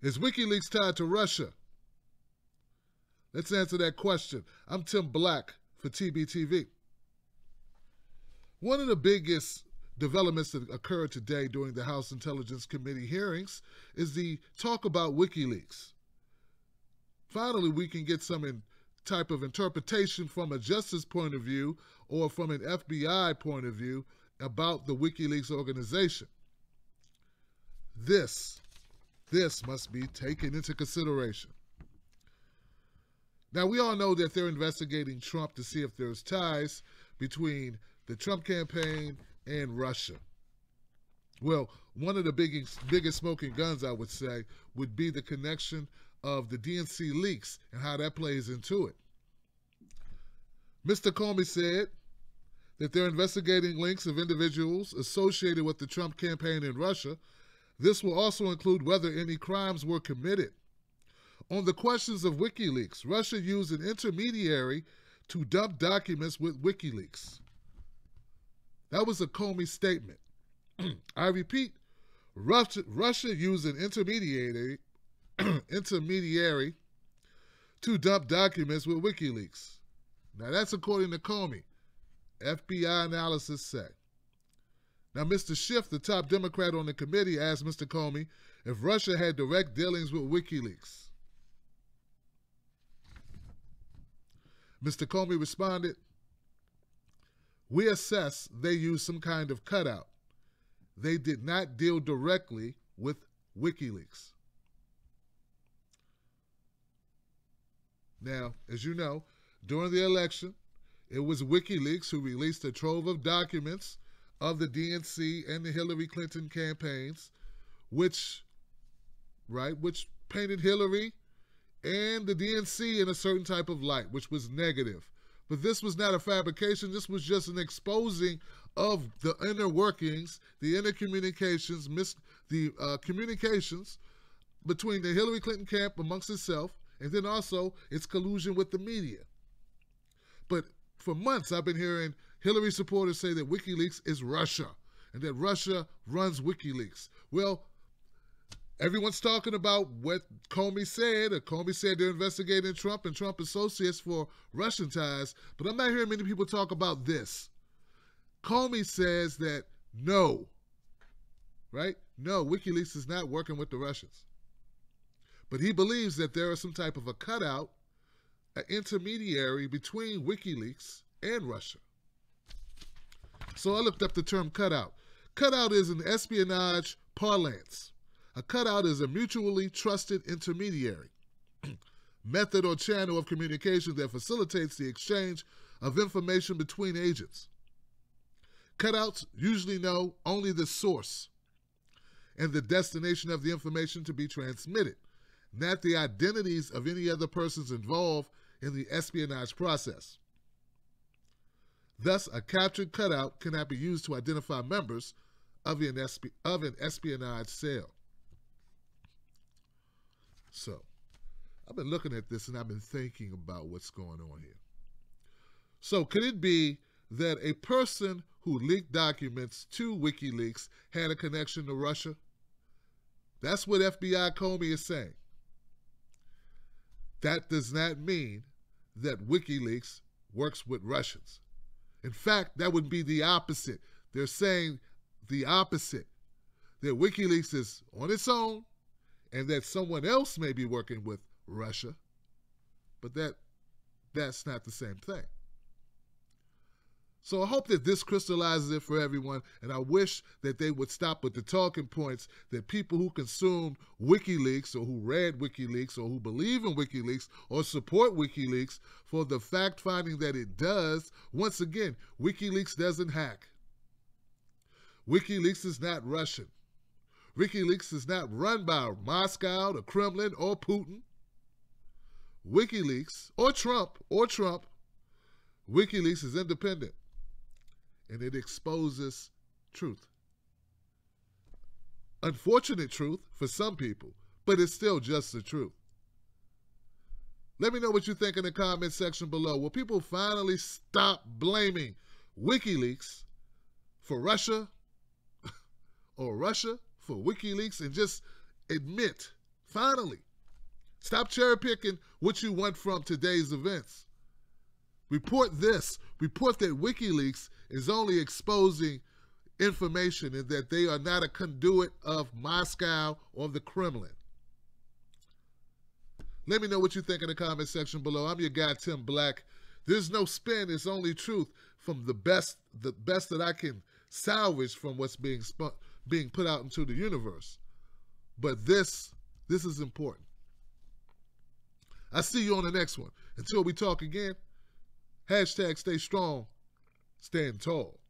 Is WikiLeaks tied to Russia? Let's answer that question. I'm Tim Black for TBTV. One of the biggest developments that occurred today during the House Intelligence Committee hearings is the talk about WikiLeaks. Finally, we can get some type of interpretation from a justice point of view or from an FBI point of view about the WikiLeaks organization. This must be taken into consideration. Now, we all know that they're investigating Trump to see if there's ties between the Trump campaign and Russia. Well, one of the biggest smoking guns, I would say, would be the connection of the DNC leaks and how that plays into it. Mr. Comey said that they're investigating links of individuals associated with the Trump campaign in Russia. This will also include whether any crimes were committed. On the questions of WikiLeaks, Russia used an intermediary to dump documents with WikiLeaks. That was a Comey statement. I repeat, Russia used an intermediary to dump documents with WikiLeaks. Now that's according to Comey. FBI analysis say. Now Mr. Schiff, the top Democrat on the committee, asked Mr. Comey if Russia had direct dealings with WikiLeaks. Mr. Comey responded, "We assess they used some kind of cutout. They did not deal directly with WikiLeaks." Now, as you know, during the election, it was WikiLeaks who released a trove of documents of the DNC and the Hillary Clinton campaigns, which painted Hillary and the DNC in a certain type of light, which was negative. But this was not a fabrication. This was just an exposing of the inner workings, the inner communications, communications between the Hillary Clinton camp amongst itself, and then also its collusion with the media. But for months, I've been hearing Hillary supporters say that WikiLeaks is Russia and that Russia runs WikiLeaks. Well, everyone's talking about what Comey said. Comey said they're investigating Trump and Trump associates for Russian ties, but I'm not hearing many people talk about this. Comey says that no, WikiLeaks is not working with the Russians. But he believes that there is some type of a cutout, an intermediary between WikiLeaks and Russia. So I looked up the term cutout. Cutout is an espionage parlance. A cutout is a mutually trusted intermediary, method or channel of communication that facilitates the exchange of information between agents. Cutouts usually know only the source and the destination of the information to be transmitted, not the identities of any other persons involved in the espionage process. Thus, a captured cutout cannot be used to identify members of an espionage cell. So, I've been looking at this and I've been thinking about what's going on here. So, could it be that a person who leaked documents to WikiLeaks had a connection to Russia? That's what FBI Comey is saying. That does not mean that WikiLeaks works with Russians. In fact, that would be the opposite. They're saying the opposite, that WikiLeaks is on its own and that someone else may be working with Russia, but that's not the same thing. So I hope that this crystallizes it for everyone, and I wish that they would stop with the talking points that people who consumed WikiLeaks or who read WikiLeaks or who believe in WikiLeaks or support WikiLeaks for the fact-finding that it does. Once again, WikiLeaks doesn't hack. WikiLeaks is not Russian. WikiLeaks is not run by Moscow, the Kremlin, or Putin. WikiLeaks, or Trump, WikiLeaks is independent. And it exposes truth. Unfortunate truth for some people, but it's still just the truth. Let me know what you think in the comment section below. Will people finally stop blaming WikiLeaks for Russia or Russia for WikiLeaks and just admit Finally. Stop cherry picking what you want from today's events. Report this. Report that WikiLeaks is only exposing information and that they are not a conduit of Moscow or the Kremlin. Let me know what you think in the comment section below. I'm your guy, Tim Black. There's no spin. It's only truth from the best that I can salvage from what's being put out into the universe. But this is important. I'll see you on the next one. Until we talk again, hashtag stay strong, stand tall.